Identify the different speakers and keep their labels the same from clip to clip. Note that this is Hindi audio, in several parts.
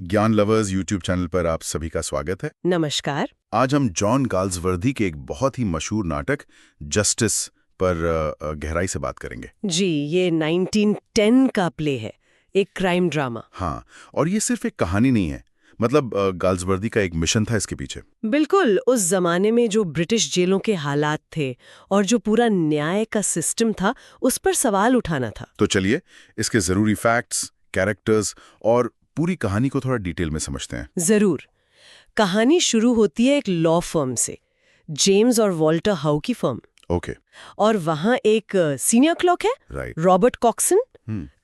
Speaker 1: ज्ञान लवर्स यूट्यूब चैनल पर आप सभी का स्वागत है।
Speaker 2: नमस्कार।
Speaker 1: आज हम जॉन गाल्सवर्दी के एक बहुत ही मशहूर नाटक जस्टिस पर गहराई से बात करेंगे।
Speaker 2: जी, ये 1910 का प्ले है, एक क्राइम ड्रामा।
Speaker 1: हाँ, और ये सिर्फ एक कहानी नहीं है, मतलब गाल्सवर्दी का एक मिशन था इसके पीछे।
Speaker 2: बिल्कुल, उस जमाने में जो ब्रिटिश जेलों के हालात थे और जो पूरा न्याय का सिस्टम था, उस पर सवाल उठाना था।
Speaker 1: तो चलिए इसके जरूरी फैक्ट्स, कैरेक्टर्स और पूरी कहानी को थोड़ा डिटेल में समझते हैं।
Speaker 2: जरूर। कहानी शुरू होती है एक लॉ फर्म से, जेम्स और वॉल्टर हाउ की फर्म।
Speaker 1: ओके।
Speaker 2: और वहाँ एक सीनियर क्लर्क है,
Speaker 1: राइट।
Speaker 2: Robert Coxon.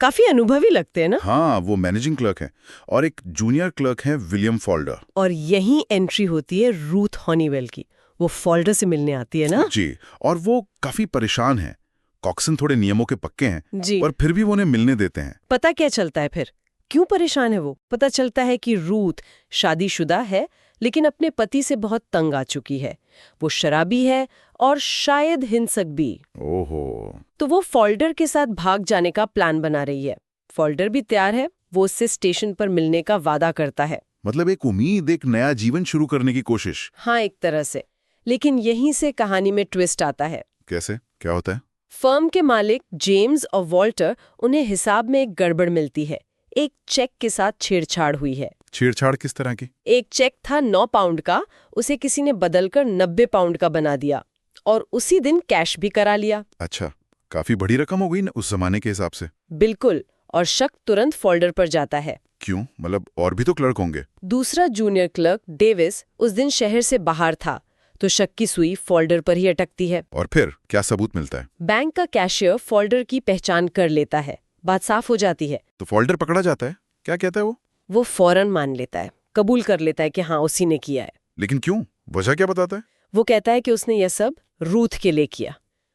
Speaker 2: काफी अनुभवी लगते हैं ना?
Speaker 1: हाँ, वो मैनेजिंग क्लर्क है और एक जूनियर क्लर्क है विलियम फॉल्डर।
Speaker 2: और यहीं एंट्री होती है रूथ हॉनीवेल की। वो फॉल्डर से मिलने आती है ना?
Speaker 1: जी, और वो काफी परेशान है। कॉक्सन थोड़े नियमों के पक्के हैं,
Speaker 2: जी।
Speaker 1: पर फिर भी वो उन्हें मिलने देते हैं।
Speaker 2: पता क्या चलता है फिर? क्यों परेशान है वो? पता चलता है कि रूथ शादीशुदा है, लेकिन अपने पति से बहुत तंग आ चुकी है। वो शराबी है और शायद हिंसक भी।
Speaker 1: ओहो।
Speaker 2: तो वो फॉल्डर के साथ भाग जाने का प्लान बना रही है। फॉल्डर भी तैयार है, वो उससे स्टेशन पर मिलने का वादा करता है।
Speaker 1: मतलब एक उम्मीद, एक नया जीवन शुरू करने की कोशिश।
Speaker 2: हाँ, एक तरह से। लेकिन यहीं से कहानी में ट्विस्ट आता है।
Speaker 1: कैसे? क्या होता है?
Speaker 2: फर्म के मालिक जेम्स और वॉल्टर, उन्हें हिसाब में एक गड़बड़ मिलती है। एक चेक के साथ छेड़छाड़ हुई है।
Speaker 1: छेड़छाड़ किस तरह की?
Speaker 2: एक चेक था 9 पाउंड का, उसे किसी ने बदलकर 90 पाउंड का बना दिया और उसी दिन कैश भी करा लिया।
Speaker 1: अच्छा, काफी बड़ी रकम हो गई ना उस जमाने के हिसाब से।
Speaker 2: बिल्कुल, और शक तुरंत फोल्डर पर जाता है।
Speaker 1: क्यों? मतलब और भी तो क्लर्क होंगे।
Speaker 2: दूसरा जूनियर क्लर्क डेविस उस दिन शहर से बाहर था, तो शक की सुई फोल्डर पर ही अटकती है।
Speaker 1: और फिर क्या सबूत मिलता है?
Speaker 2: बैंक का कैशियर फोल्डर की पहचान कर लेता है। बात साफ हो जाती है।
Speaker 1: तो फोल्डर पकड़ा जाता है? क्या कहता है वो?
Speaker 2: वो फौरन मान लेता है, कबूल कर लेता है कि हाँ उसी ने किया है।
Speaker 1: लेकिन क्यों? वजह क्या बताता है?
Speaker 2: वो कहता है कि उसने यह सब रूथ के लिए किया,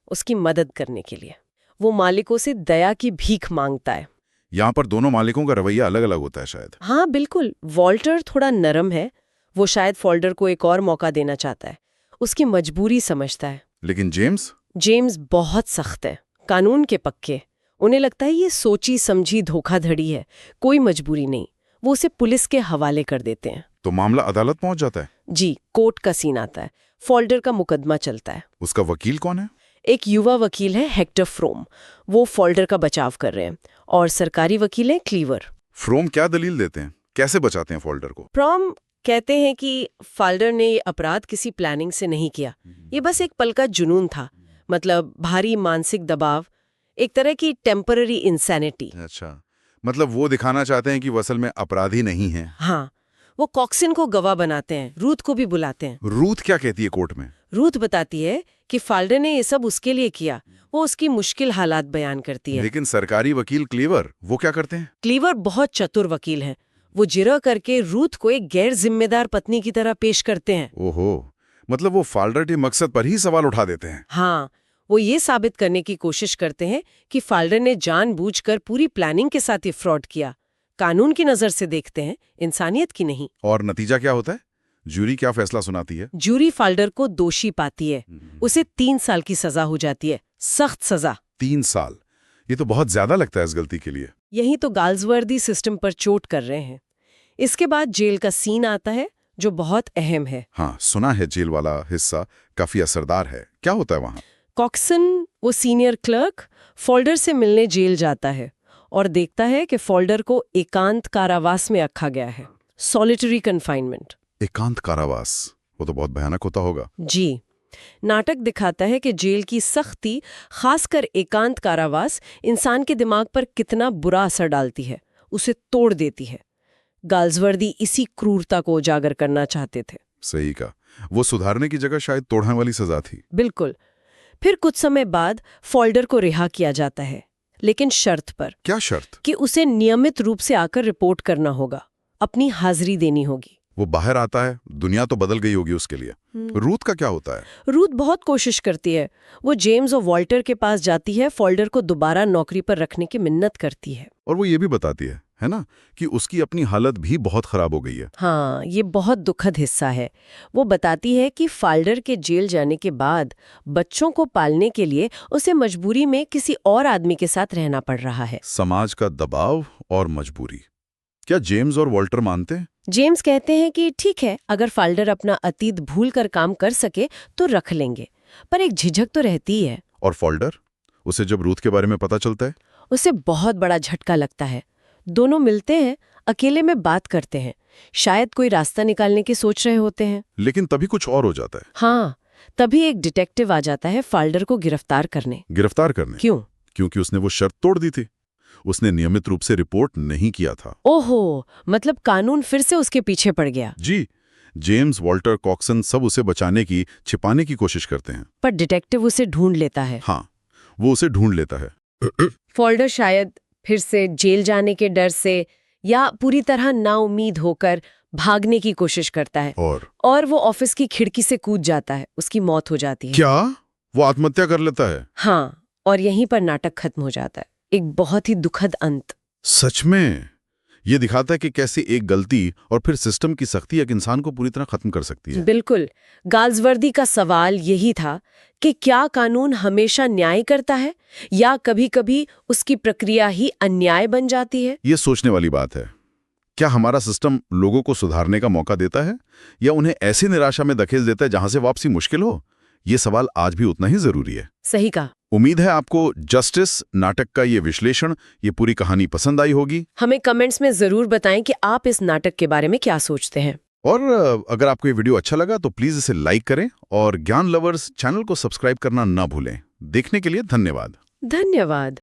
Speaker 2: उसकी मदद करने के लिए। वो मालिकों से दया की भीख मांगता है।
Speaker 1: यहाँ पर दोनों मालिकों का रवैया अलग अलग होता है शायद।
Speaker 2: हाँ बिल्कुल, वॉल्टर थोड़ा नरम है। वो शायद फोल्डर को एक और मौका देना चाहता है, उसकी मजबूरी समझता है।
Speaker 1: लेकिन
Speaker 2: जेम्स बहुत सख्त है, कानून के पक्के। उन्हें लगता है ये सोची समझी धोखाधड़ी है, कोई मजबूरी नहीं। वो उसे पुलिस के हवाले कर देते हैं।
Speaker 1: तो मामला अदालत पहुंच जाता है?
Speaker 2: जी, कोर्ट का सीन आता है। फोल्डर का मुकदमा चलता है।
Speaker 1: उसका वकील कौन है?
Speaker 2: एक युवा वकील है हेक्टर फ्रोम, वो फोल्डर का बचाव कर रहे हैं। और सरकारी वकील है क्लीवर।
Speaker 1: फ्रोम क्या दलील देते हैं? कैसे बचाते हैं फोल्डर को?
Speaker 2: फ्रोम कहते हैं कि फोल्डर ने ये अपराध किसी प्लानिंग से नहीं किया, ये बस एक पल का जुनून था। मतलब भारी मानसिक दबाव, एक तरह की टेम्पररी इंसैनिटी।
Speaker 1: अच्छा, मतलब वो दिखाना चाहते हैं कि वो असल में अपराधी नहीं है।
Speaker 2: हाँ, वो कॉक्सन को गवाह बनाते हैं, रूथ को भी बुलाते हैं।
Speaker 1: रूथ क्या कहती है कोर्ट में?
Speaker 2: रूथ बताती है कि फोल्डर ने ये सब उसके लिए किया। वो उसकी मुश्किल हालात बयान करती है।
Speaker 1: लेकिन सरकारी वकील क्लीवर, वो क्या करते हैं?
Speaker 2: क्लीवर बहुत चतुर वकील हैं। वो जिरह करके रूथ को एक गैर जिम्मेदार पत्नी की तरह पेश करते हैं।
Speaker 1: ओहो, मतलब वो फोल्डर के मकसद पर ही सवाल उठा देते हैं।
Speaker 2: हाँ, वो ये साबित करने की कोशिश करते हैं कि फोल्डर ने जानबूझकर पूरी प्लानिंग के साथ ये फ्रॉड किया। कानून की नजर से देखते हैं, इंसानियत की नहीं।
Speaker 1: और नतीजा क्या होता है? जूरी क्या फैसला सुनाती है?
Speaker 2: जूरी फोल्डर को दोषी पाती है। उसे 3 साल की सजा हो जाती है, सख्त सजा।
Speaker 1: 3 साल? ये तो बहुत ज्यादा लगता है इस गलती के लिए।
Speaker 2: यही तो गाल्सवर्दी सिस्टम पर चोट कर रहे हैं। इसके बाद जेल का सीन आता है, जो बहुत अहम है।
Speaker 1: हाँ, सुना है जेल वाला हिस्सा काफी असरदार है। क्या होता है वहाँ?
Speaker 2: कॉक्सन, वो सीनियर क्लर्क, फोल्डर से मिलने जेल जाता है और देखता है कि फोल्डर को एकांत कारावास में रखा गया है, सॉलिटरी कन्फाइनमेंट।
Speaker 1: एकांत कारावास, वो तो बहुत भयानक होता होगा।
Speaker 2: जी, नाटक दिखाता है कि जेल की सख्ती, खासकर एकांत कारावास, इंसान के दिमाग पर कितना बुरा असर डालती है, उसे तोड़ देती है। गाल्सवर्दी इसी क्रूरता को उजागर करना चाहते थे।
Speaker 1: सही का, वो सुधारने की जगह शायद तोड़ने वाली सजा थी।
Speaker 2: बिल्कुल। फिर कुछ समय बाद फोल्डर को रिहा किया जाता है, लेकिन शर्त पर।
Speaker 1: क्या शर्त?
Speaker 2: कि उसे नियमित रूप से आकर रिपोर्ट करना होगा, अपनी हाजिरी देनी होगी।
Speaker 1: वो बाहर आता है, दुनिया तो बदल गई होगी उसके लिए। रूथ का क्या होता है?
Speaker 2: रूथ बहुत कोशिश करती है। वो जेम्स और वॉल्टर के पास जाती है, फोल्डर को दोबारा नौकरी पर रखने की मिन्नत करती है।
Speaker 1: और वो ये भी बताती है ना, कि उसकी अपनी हालत भी बहुत खराब हो गई है।
Speaker 2: हाँ, ये बहुत दुखद हिस्सा है। वो बताती है कि फोल्डर के जेल जाने के बाद बच्चों को पालने के लिए उसे मजबूरी में किसी और आदमी के साथ रहना पड़ रहा है।
Speaker 1: समाज का दबाव और मजबूरी, क्या जेम्स और वॉल्टर मानते हैं?
Speaker 2: जेम्स कहते हैं कि ठीक है, अगर फाल्डर अपना अतीत भूल कर काम कर सके तो रख लेंगे, पर एक झिझक तो रहती ही है।
Speaker 1: और फोल्डर? उसे जब रूथ के बारे में पता चलता है?
Speaker 2: उसे बहुत बड़ा झटका लगता है। दोनों मिलते हैं, अकेले में बात करते हैं, शायद कोई रास्ता निकालने की सोच रहे होते हैं।
Speaker 1: लेकिन तभी कुछ और हो जाता है।
Speaker 2: हाँ, तभी एक डिटेक्टिव आ जाता है फाल्डर को गिरफ्तार करने।
Speaker 1: गिरफ्तार करने?
Speaker 2: क्यों?
Speaker 1: क्योंकि उसने वो शर्त तोड़ दी थी। उसने नियमित रूप से रिपोर्ट नहीं किया था।
Speaker 2: ओहो, मतलब कानून फिर से उसके पीछे पड़ गया।
Speaker 1: जी। जेम्स, वॉल्टर, कॉक्सन सब उसे बचाने की, छिपाने की कोशिश करते हैं।
Speaker 2: पर डिटेक्टिव उसे ढूंढ लेता है।
Speaker 1: हाँ, वो उसे ढूंढ लेता है।
Speaker 2: फोल्डर शायद फिर से जेल जाने के डर से या पूरी तरह नाउम्मीद होकर भागने की कोशिश करता है और वो ऑफिस की खिड़की से कूद जाता है। उसकी मौत हो जाती है।
Speaker 1: क्या वो आत्महत्या कर लेता है?
Speaker 2: हाँ, और यहीं पर नाटक खत्म हो जाता है। एक बहुत ही दुखद अंत।
Speaker 1: सच में ये दिखाता है कि कैसे एक गलती और फिर सिस्टम की सख्ती एक इंसान को पूरी तरह खत्म कर सकती है।
Speaker 2: बिल्कुल। गाल्सवर्दी का सवाल यही था कि क्या कानून हमेशा न्याय करता है या कभी-कभी उसकी प्रक्रिया ही अन्याय बन जाती है?
Speaker 1: ये सोचने वाली बात है। क्या हमारा सिस्टम लोगों को सुधारने का मौका देता है या उन्हें ऐसी निराशा में धकेल देता है जहां से वापसी मुश्किल हो? ये सवाल आज भी उतना ही जरूरी है।
Speaker 2: सही कहा।
Speaker 1: उम्मीद है आपको जस्टिस नाटक का ये विश्लेषण, ये पूरी कहानी पसंद आई होगी।
Speaker 2: हमें कमेंट्स में जरूर बताएं कि आप इस नाटक के बारे में क्या सोचते हैं।
Speaker 1: और अगर आपको ये वीडियो अच्छा लगा तो प्लीज इसे लाइक करें और ज्ञान लवर्स चैनल को सब्सक्राइब करना ना भूलें। देखने के लिए धन्यवाद।
Speaker 2: धन्यवाद।